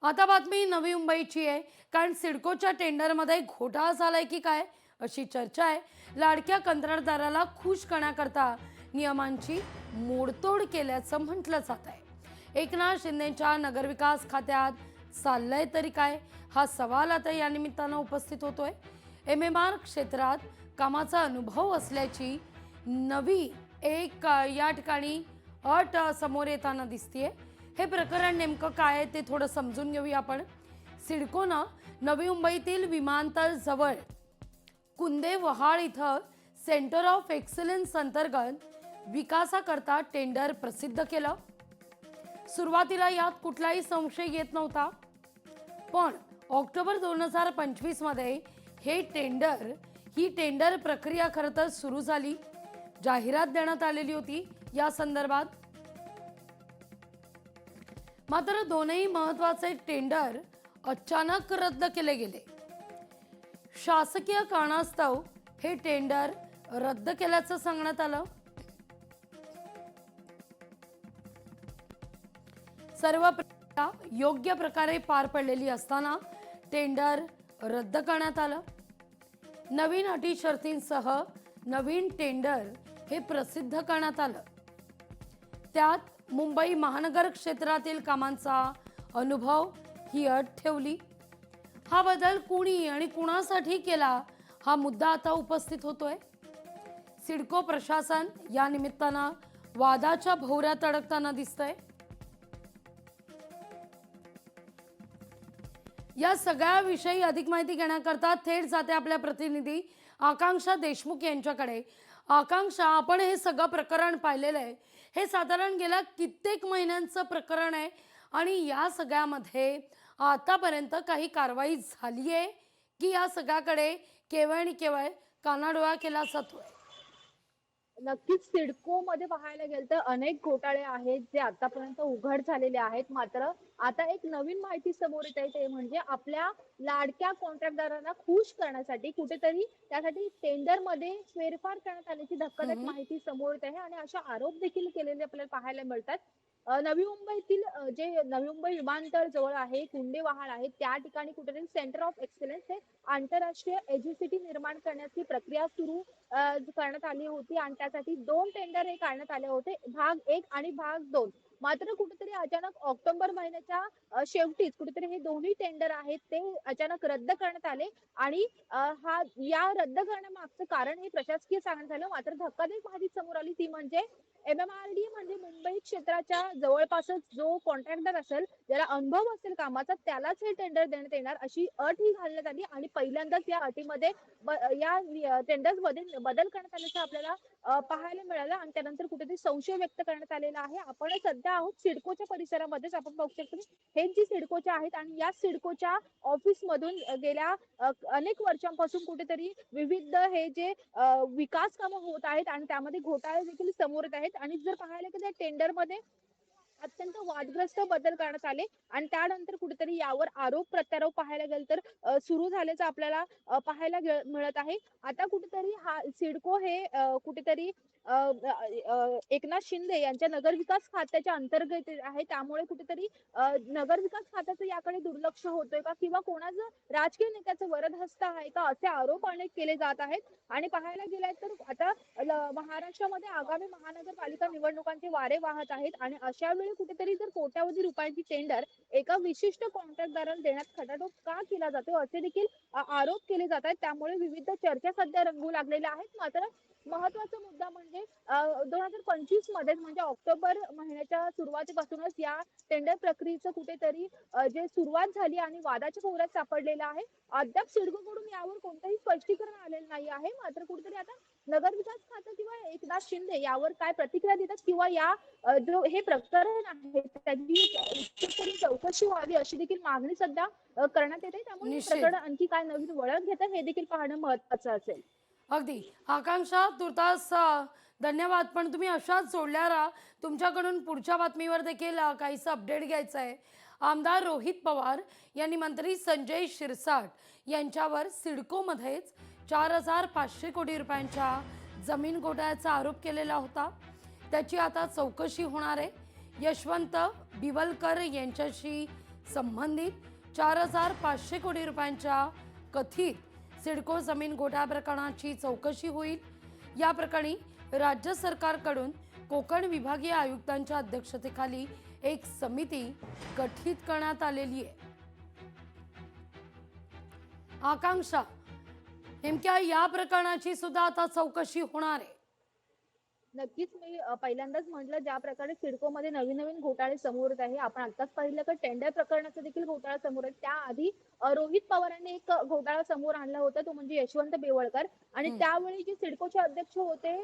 आता बातमी नवी मुंबईची आहे, कारण सिडकोच्या टेंडरमध्ये घोटाळा झालाय की काय अशी चर्चा आहे. लाडक्या कंत्राटदाराला खुश करण्याकरता नियमांची मोडतोड केल्याचं म्हटलं जात आहे. एकनाथ शिंदेच्या नगरविकास खात्यात चाललंय तरी काय, हा सवाल आता या निमित्तानं उपस्थित होतोय. MMR क्षेत्रात कामाचा अनुभव असल्याची नवी एक या ठिकाणी अट समोर येताना दिसतीये. हे प्रकरण नेमकं काय आहे ते थोडं समजून घेऊया आपण. सिडकोनं नवी मुंबईतील विमानतळ जवळ कुंदे वहाळ इथं सेंटर ऑफ एक्सलन्स अंतर्गत विकासाकरता टेंडर प्रसिद्ध केलं. सुरुवातीला यात कुठलाही संशय येत नव्हता, पण ऑक्टोबर 2025 मध्ये ही टेंडर प्रक्रिया खरं तर सुरू झाली. जाहिरात देण्यात आलेली होती या संदर्भात. मात्र दोनही महत्वाचे टेंडर अचानक रद्द केले गेले. शासकीय कारणास्तव हे टेंडर रद्द केल्याचं सांगण्यात आलं. सर्व प्रक्रिया योग्य प्रकारे पार पडलेली असताना टेंडर रद्द करण्यात आलं. नवीन अटी शर्तींसह नवीन टेंडर हे प्रसिद्ध करण्यात आलं. त्यात मुंबई महानगर क्षेत्रातील कामांचा अनुभव ही अट ठेवली. हा बदल कुणी आणि कुणासाठी केला हा मुद्दा आता उपस्थित होतोय. सिडको प्रशासन या निमित्तानं वादाच्या भोवऱ्यात अडकताना दिसतंय. या सगळ्या विषयी अधिक माहिती घेण्याकरता थेट जाते आपल्या प्रतिनिधी आकांक्षा देशमुख यांच्याकडे. आकांक्षा, आपण हे सगळं प्रकरण पाहिलेलं आहे. हे साधारण गेल्या कित्येक महिन्यांचं प्रकरण आहे आणि या सगळ्यामध्ये आतापर्यंत काही कारवाई झाली आहे की या सगळ्याकडे केवळ आणि केवळ कानाडोळा केला जातोय? नक्कीच सिडकोमध्ये पाहायला गेलं तर अनेक घोटाळे आहेत जे आतापर्यंत उघड झालेले आहेत. मात्र आता एक नवीन माहिती समोर येत आहे, ते म्हणजे आपल्या लाडक्या कॉन्ट्रॅक्टदारांना खुश करण्यासाठी कुठेतरी त्यासाठी टेंडरमध्ये फेरफार करण्यात आल्याची धक्कादायक माहिती समोर येत आहे आणि अशा आरोप देखील केलेले आपल्याला पाहायला मिळतात. नवी मुंबईतील जे नवी मुंबई विमानतळ जवळ आहे, कुंडे वहाळ आहे, त्या ठिकाणी कुठेतरी सेंटर ऑफ एक्सलन्स हे आंतरराष्ट्रीय एज्युसिटी निर्माण करण्याची प्रक्रिया सुरू करण्यात आली होती आणि त्यासाठी 2 टेंडर हे काढण्यात आले होते, भाग 1 आणि भाग 2. मात्र कुठेतरी अचानक ऑक्टोबर महिन्याच्या शेवटीच कुठेतरी हे दोन्ही टेंडर आहेत ते अचानक रद्द करण्यात आले आणि या रद्द करण्यामागचं कारण हे प्रशासकीय सांगण्यात आलं. मात्र धक्कादायक माहिती समोर आली ती म्हणजे MMRDA म्हणजे मुंबई क्षेत्राच्या जवळपासच जो कॉन्ट्रॅक्टर असेल, ज्याला अनुभव असेल कामाचा, त्यालाच हे टेंडर देण्यात येणार अशी अट ही घालण्यात आली आणि पहिल्यांदाच या अटीमध्ये या टेंडर्समध्ये बदल करण्यात आल्याचं आपल्याला पाहायला मिळालं आणि त्यानंतर कुठेतरी संशय व्यक्त करण्यात आलेला आहे. आपण सध्या आहोत सिडकोच्या परिसरामध्येच. आपण पाहू शकतो हे जी सिडकोच्या आहेत आणि या सिडकोच्या ऑफिस मधून गेल्या अनेक वर्षांपासून कुठेतरी विविध हे जे विकास कामं होत आहेत आणि त्यामध्ये घोटाळे देखील समोर येत आहेत आणि जर पाहायला गेलं टेंडर मध्ये अत्यंत वादग्रस्त बदल करण्यात आले आणि त्यानंतर कुठेतरी यावर आरोप प्रत्यारोप पाहायला गेलं तर सुरू झाल्याचं आपल्याला पाहायला मिळत आहे. आता कुठेतरी हा सिडको हे कुठेतरी एकनाथ शिंदे यांच्या नगरविकास खात्याच्या अंतर्गत आहे. त्यामुळे कुठेतरी नगरविकास खात्याचं याकडे दुर्लक्ष होतोय का किंवा कोणाचं राजकीय नेत्याचं वरदहस्त आहे का, असे आरोप अनेक केले जात आहेत. आणि पाहायला गेलाय तर आता महाराष्ट्रामध्ये आगामी महानगरपालिका निवडणुकांचे वारे वाहत आहेत आणि अशा वेळी कुठेतरी जर कोट्यावधी रुपयांची टेंडर एका विशिष्ट कॉन्ट्रॅक्टदाराला देण्यात खटाटोप का केला जातो असे देखील आरोप केले जात आहेत. त्यामुळे विविध चर्चा सध्या रंगू लागलेल्या आहेत. मात्र महत्वाचा मुद्दा म्हणजे 2025 मध्ये म्हणजे ऑक्टोबर महिन्याच्या सुरुवातीपासूनच या टेंडर प्रक्रियेचं कुठेतरी जे सुरुवात झाली आणि वादाच्या भोवऱ्यात सापडलेला आहे. अद्याप सिडकोकडून यावर कोणतंही स्पष्टीकरण आलेलं नाही आहे. मात्र कुठेतरी आता नगरविकास खातं किंवा एकनाथ शिंदे यावर काय प्रतिक्रिया देतात किंवा या जो हे प्रकरण आहे त्याची चौकशी व्हावी अशी देखील मागणी सध्या करण्यात येते. त्यामुळे हे निश्चित. प्रकरण आणखी काय नवीन वळण घेतं हे देखील पाहणं महत्वाचं असेल. अगदी. आकांक्षा, तुर्तास धन्यवाद. पण तुम्ही अशाच जोडल्या राहा. तुमच्याकडून पुढच्या बातमीवर देखील काहीसं अपडेट घ्यायचं आहे. आमदार रोहित पवार यांनी मंत्री संजय शिरसाट यांच्यावर सिडकोमध्येच 4,500 कोटी रुपयांच्या जमीन घोटाळ्याचा आरोप केलेला होता. त्याची आता चौकशी होणार आहे. यशवंत बिवलकर यांच्याशी संबंधित 4,500 कोटी रुपयांच्या कथित सिडको जमीन घोटाळा प्रकरणाची चौकशी होईल। या प्रकरणी राज्य सरकारकडून कोकण विभागीय आयुक्तांच्या अध्यक्षतेखाली एक समिती गठीत करण्यात आलेली आहे। आकांक्षा, नेमक्या या प्रकरणाची सुद्धा आता चौकशी होणार आहे। नक्कीच मी पहिल्यांदाच म्हटलं, ज्या प्रकारे सिडकोमध्ये नवीन घोटाळे समोर येत आहे. आपण आताच पाहिलं की टेंडर प्रकरणाचा देखील घोटाळा समोर आहे. त्याआधी रोहित पवारांनी एक घोटाळा समोर आणला होता, तो म्हणजे यशवंत बेवळकर. आणि त्यावेळी जे सिडकोचे अध्यक्ष होते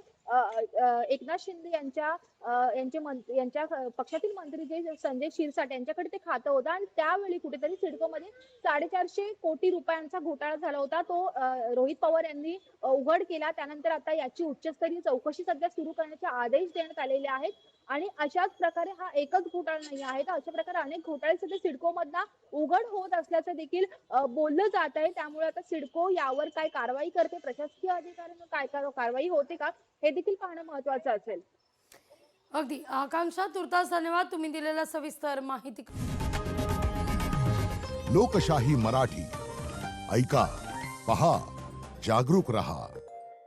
एकनाथ शिंदे यांच्या पक्षातील मंत्री जे संजय शिरसाट यांच्याकडे ते खातं होतं. आणि त्यावेळी कुठेतरी सिडकोमध्ये 450 कोटी रुपयांचा घोटाळा झाला होता. तो रोहित पवार यांनी उघड केला. त्यानंतर आता याची उच्चस्तरीय चौकशी सध्या सुरू करण्याचे आदेश देण्यात आलेले आहेत। आणि अशाच प्रकारे हा एकच घोटाळा नाही आहे, तर अशा प्रकारे अनेक घोटाळे सध्या सिडकोमधला उघड होत असल्याचं देखील बोललं जात आहे। त्यामुळे आता सिडको यावर काय कारवाई करते, प्रशासकीय अधिकाऱ्यांना काय कारवाई होते का, हे देखील पाहणं महत्त्वाचं असेल। अगदी आकांक्षा, तुर्तास धन्यवाद तुम्ही दिलेल्या सविस्तर माहिती। लोकशाही मराठी ऐका, पहा, जागरूक रहा।